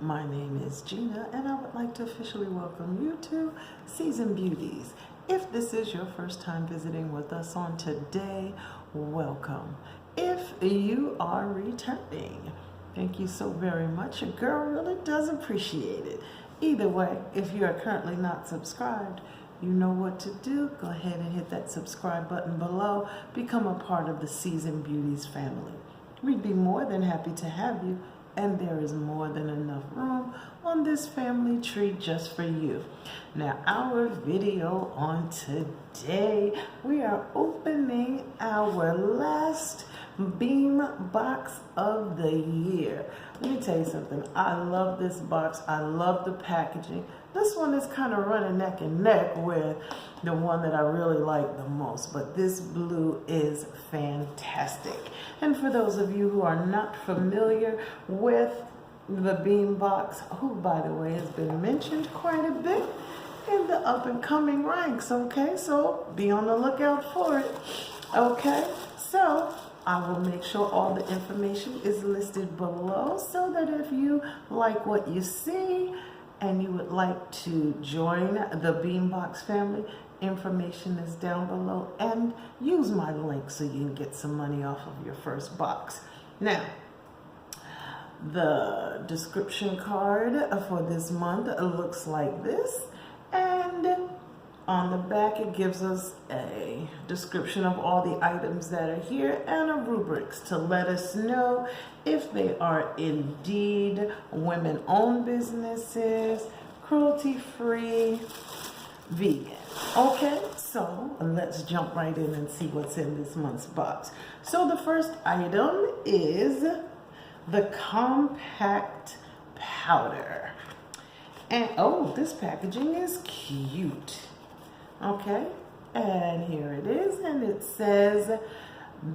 My name is Gina, and I would like to officially welcome you to Seasoned Beauties. If this is your first time visiting with us on today, welcome. If you are returning, thank you so very much. Your girl really does appreciate it. Either way, if you are currently not subscribed, you know what to do. Go ahead and hit that subscribe button below. Become a part of the Seasoned Beauties family. We'd be more than happy to have you, and there is more than enough room on this family tree just for you. Now, our video on today, we are opening our last Beem Box of the year. Let me tell you something. I love this box. I love the packaging. This one is kind of running neck and neck with the one that I really like the most, but this blue is fantastic. And for those of you who are not familiar with the Beem Box, who by the way has been mentioned quite a bit in the up and coming ranks, okay? So be on the lookout for it, okay? So I will make sure all the information is listed below so that if you like what you see and you would like to join the Beem Box family, information is down below, and use my link so you can get some money off of your first box. Now, the description card for this month looks like this, and on the back it gives us a description of all the items that are here and a rubrics to let us know if they are indeed women-owned businesses, cruelty-free, vegan. Okay, so let's jump right in and see what's in this month's box. So the first item is the compact powder. And oh, this packaging is cute. Okay, and here it is, and it says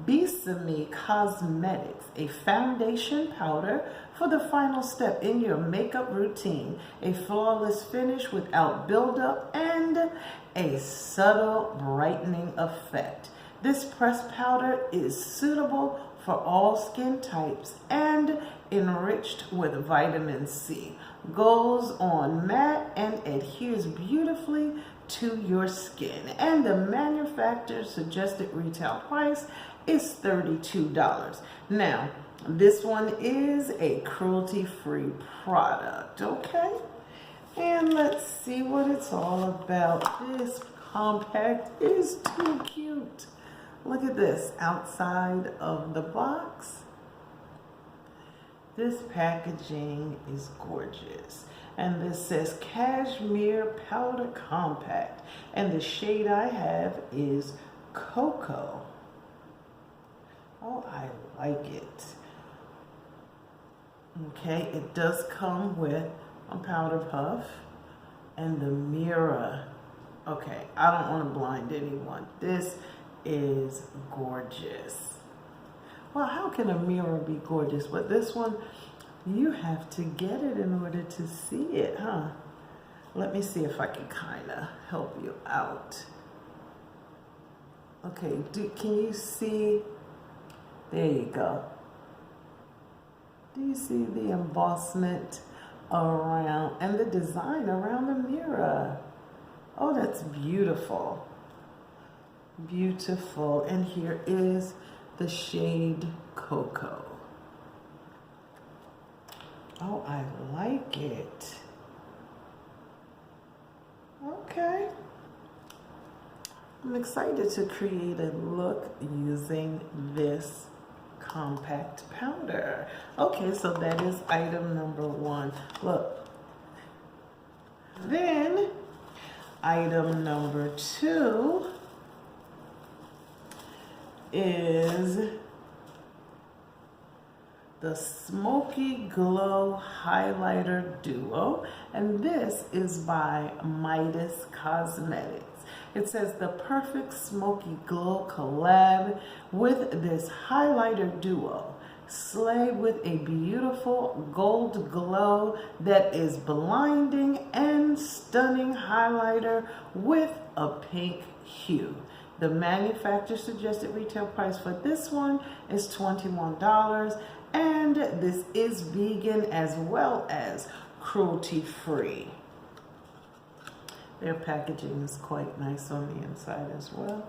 Beem Cosmetics, a foundation powder for the final step in your makeup routine, a flawless finish without buildup, and a subtle brightening effect. This pressed powder is suitable for all skin types and enriched with vitamin C. Goes on matte and adheres beautifully to your skin. And the manufacturer's suggested retail price is $32. Now, this one is a cruelty-free product, okay? And let's see what it's all about. This compact is too cute. Look at this outside of the box. This packaging is gorgeous. And this says Cashmere Powder Compact. And the shade I have is Cocoa. Oh, I like it. Okay, it does come with a powder puff and the mirror. Okay, I don't want to blind anyone. This is gorgeous. Well, how can a mirror be gorgeous? But this one, you have to get it in order to see it, huh? Let me see if I can kind of help you out. Okay, can you see? There you go. Do you see the embossment around and the design around the mirror? Oh, that's beautiful. Beautiful. And here is the shade Cocoa. Oh, I like it. Okay. I'm excited to create a look using this compact powder. Okay, so that is item number one. Look. Then, item number two is the Smoky Glow Highlighter Duo, and this is by Midas Cosmetics. It says the perfect smoky glow collab with this highlighter duo. Slay with a beautiful gold glow that is blinding and stunning highlighter with a pink hue. The manufacturer suggested retail price for this one is $21, And this is vegan as well as cruelty-free. Their packaging is quite nice on the inside as well.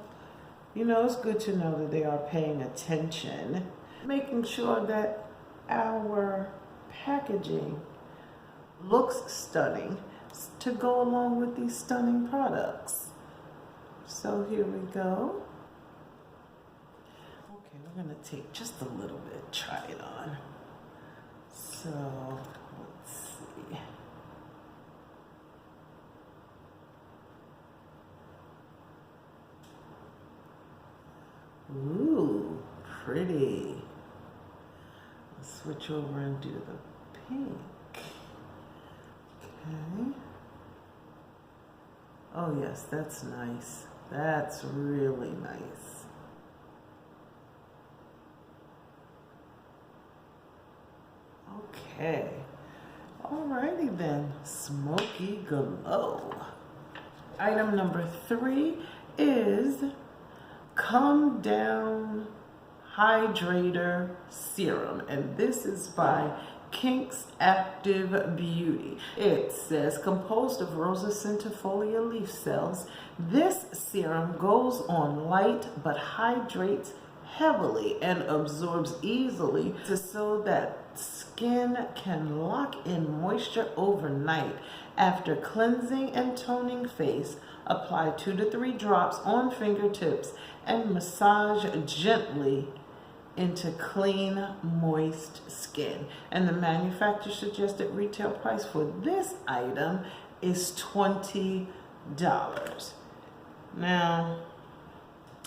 You know, it's good to know that they are paying attention, making sure that our packaging looks stunning to go along with these stunning products. So here we go. Okay, we're gonna take just a little bit, try it on. So, let's see. Ooh, pretty. Let's switch over and do the pink. Okay. Oh yes, that's nice. That's really nice. Okay. Alrighty then, Smoky Glow. Item number 3 is Come Down Hydrator Serum, and this is by Kinks Active Beauty. It says composed of Rosa centifolia leaf cells, this serum goes on light but hydrates heavily and absorbs easily so that skin can lock in moisture overnight. After cleansing and toning face, apply 2 to 3 drops on fingertips and massage gently into clean, moist skin. And the manufacturer suggested retail price for this item is $20. Now,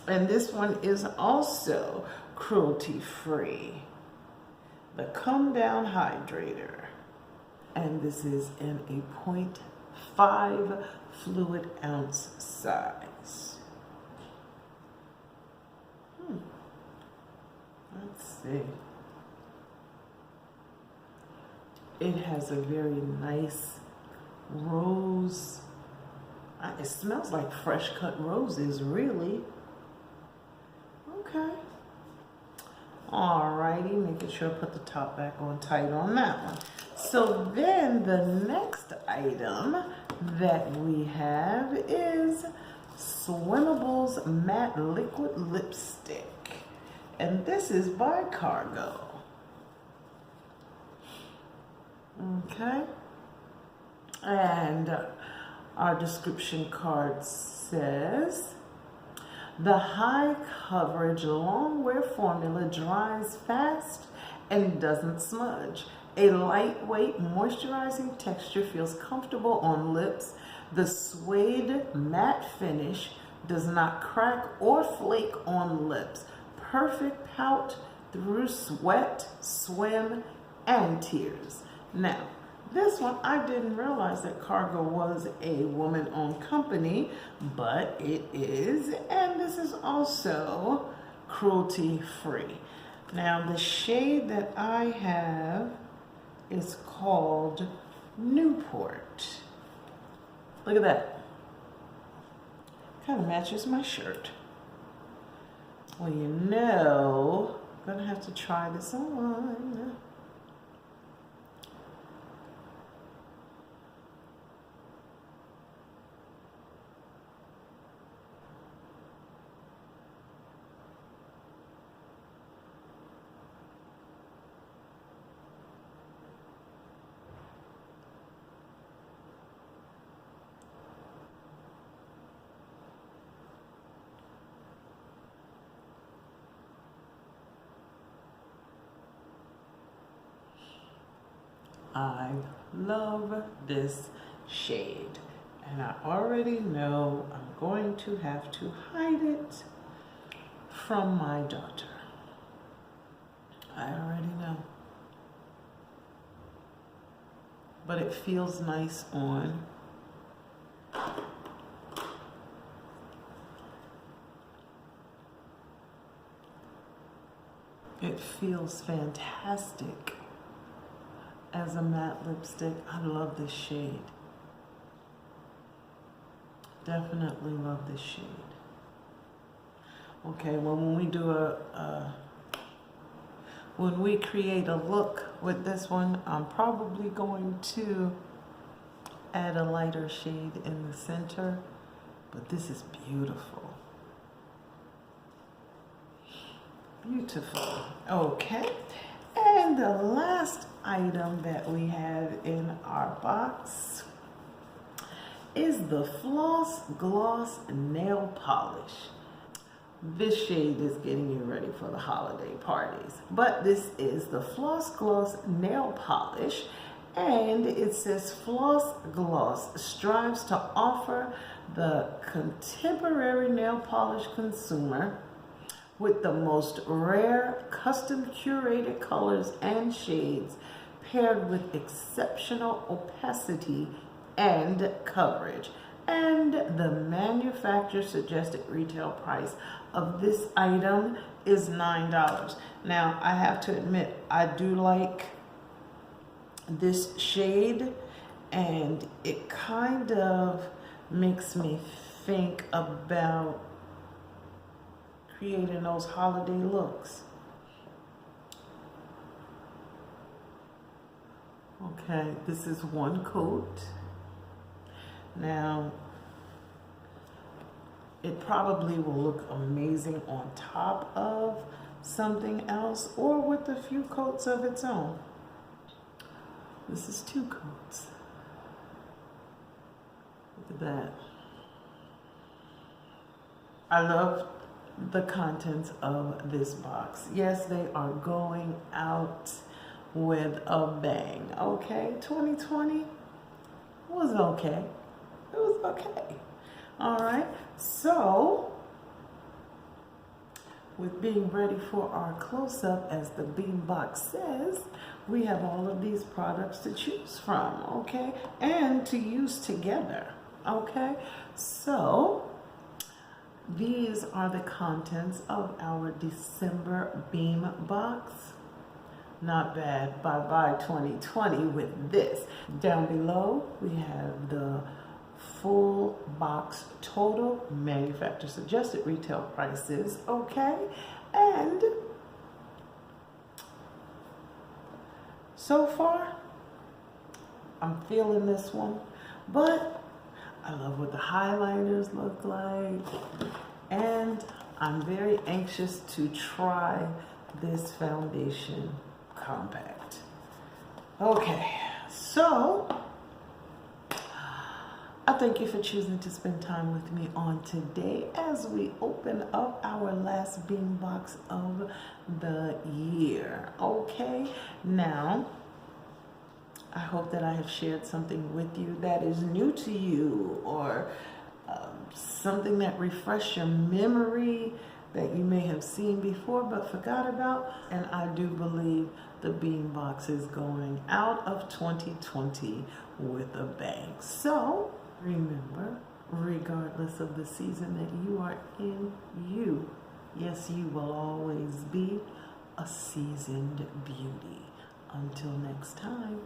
and this one is also cruelty-free. The Come Down Hydrator. And this is in a 0.5 fluid ounce size. Let's see. It has a very nice rose. It smells like fresh cut roses, really. Okay. Alrighty, making sure I put the top back on tight on that one. So then the next item that we have is Swimmables Matte Liquid Lipstick. And this is by Cargo. Okay. And our description card says, the high coverage long wear formula dries fast and doesn't smudge. A lightweight moisturizing texture feels comfortable on lips. The suede matte finish does not crack or flake on lips. Perfect pout through sweat, swim, and tears. Now, this one, I didn't realize that Cargo was a woman-owned company, but it is, and this is also cruelty-free. Now, the shade that I have is called Newport. Look at that. Kind of matches my shirt. Well, you know, I'm gonna have to try this on. I love this shade, and I already know I'm going to have to hide it from my daughter. I already know. But it feels nice on. It feels fantastic as a matte lipstick. I love this shade. Definitely love this shade. Okay, well, when we do when we create a look with this one, I'm probably going to add a lighter shade in the center, but this is beautiful. Beautiful. Okay. And the last item that we have in our box is the Floss Gloss Nail Polish. This shade is getting you ready for the holiday parties. But this is the Floss Gloss Nail Polish, and it says Floss Gloss strives to offer the contemporary nail polish consumer with the most rare, custom curated colors and shades paired with exceptional opacity and coverage. And the manufacturer suggested retail price of this item is $9. Now, I have to admit, I do like this shade, and it kind of makes me think about creating those holiday looks. Okay, this is one coat. Now, it probably will look amazing on top of something else or with a few coats of its own. This is 2 coats. Look at that. I love the contents of this box. Yes, they are going out with a bang. Okay, 2020 was okay. It was okay. All right, so with being ready for our close-up, as the Beem Box says, we have all of these products to choose from, okay, and to use together, okay? So these are the contents of our December Beem Box. Not bad. Bye-bye 2020 with this. Down below, we have the full box total manufacturer suggested retail prices, okay? And so far, I'm feeling this one, but I love what the highlighters look like, and I'm very anxious to try this foundation compact. Okay, so I thank you for choosing to spend time with me on today as we open up our last Beem Box of the year. Okay, now I hope that I have shared something with you that is new to you, or something that refreshed your memory that you may have seen before but forgot about. And I do believe the Beem Box is going out of 2020 with a bang. So remember, regardless of the season that you are in, yes, you will always be a seasoned beauty. Until next time.